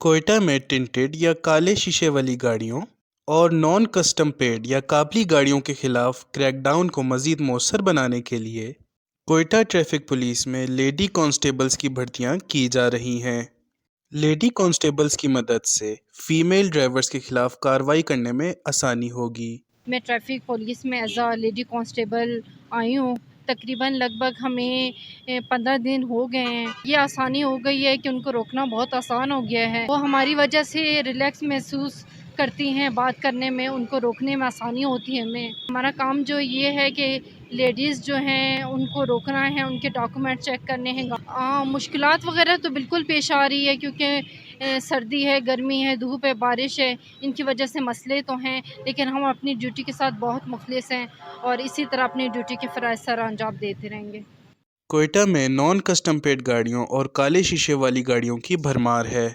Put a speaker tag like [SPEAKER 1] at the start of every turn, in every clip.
[SPEAKER 1] کوئٹہ میں ٹنٹڈ یا کالے شیشے والی گاڑیوں اور نان کسٹم پیڈ یا قابلی گاڑیوں کے خلاف کریک ڈاؤن کو مزید مؤثر بنانے کے لیے کوئٹہ ٹریفک پولیس میں لیڈی کانسٹیبلز کی بھرتیاں کی جا رہی ہیں۔ لیڈی کانسٹیبلز کی مدد سے فیمیل ڈرائیورز کے خلاف کارروائی کرنے میں آسانی ہوگی۔
[SPEAKER 2] میں ٹریفک پولیس میں ایز اے لیڈی کانسٹیبل آئی ہوں۔ تقریباً لگ بھگ ہمیں 15 دن ہو گئے ہیں۔ یہ آسانی ہو گئی ہے کہ ان کو روکنا بہت آسان ہو گیا ہے۔ وہ ہماری وجہ سے ریلیکس محسوس کرتی ہیں، بات کرنے میں ان کو روکنے میں آسانی ہوتی ہے ہمیں۔ ہمارا کام جو یہ ہے کہ لیڈیز جو ہیں ان کو روکنا ہے، ان کے ڈاکومنٹ چیک کرنے ہیں۔ مشکلات وغیرہ تو بالکل پیش آ رہی ہے کیونکہ سردی ہے، گرمی ہے، دھوپ ہے، بارش ہے، ان کی وجہ سے مسئلے تو ہیں، لیکن ہم اپنی ڈیوٹی کے ساتھ بہت مخلص ہیں اور اسی طرح اپنی ڈیوٹی کے فرائض سر انجام دیتے رہیں گے۔
[SPEAKER 1] کوئٹہ میں نان کسٹم پیڈ گاڑیوں اور کالے شیشے والی گاڑیوں کی بھرمار ہے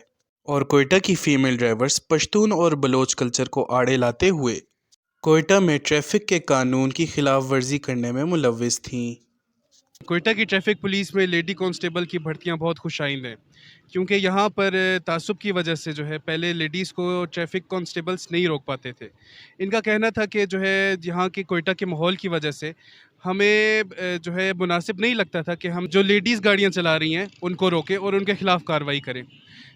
[SPEAKER 1] اور کوئٹہ کی فیمیل ڈرائیورز پشتون اور بلوچ کلچر کو آڑے لاتے ہوئے کوئٹہ میں ٹریفک کے قانون کی خلاف ورزی کرنے میں ملوث تھیں۔
[SPEAKER 3] کوئٹہ کی ٹریفک پولیس میں لیڈی کانسٹیبل کی بھرتیاں بہت خوش آئند ہیں، کیونکہ یہاں پر تعصب کی وجہ سے جو ہے پہلے لیڈیز کو ٹریفک کانسٹیبلز نہیں روک پاتے تھے۔ ان کا کہنا تھا کہ جو ہے یہاں کے کوئٹہ کے ماحول کی وجہ سے ہمیں جو ہے مناسب نہیں لگتا تھا کہ ہم جو لیڈیز گاڑیاں چلا رہی ہیں ان کو روکیں اور ان کے خلاف کارروائی کریں۔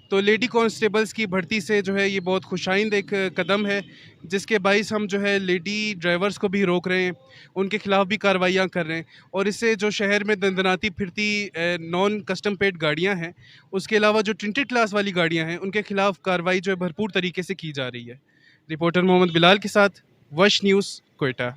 [SPEAKER 3] تو لیڈی کانسٹیبلز کی بھرتی سے جو ہے یہ بہت خوش آئند ایک قدم ہے، جس کے باعث ہم جو ہے لیڈی ڈرائیورز کو بھی روک رہے ہیں، ان کے خلاف بھی کارروائیاں کر رہے ہیں، اور اس سے جو شہر میں دندناتی پھرتی نان کسٹم پیڈ گاڑیاں ہیں، اس کے علاوہ جو ٹنٹڈ کلاس والی گاڑیاں ہیں ان کے خلاف کارروائی جو ہے بھرپور طریقے سے کی جا رہی ہے۔ رپورٹر محمد بلال کے ساتھ وش نیوز، کوئٹہ۔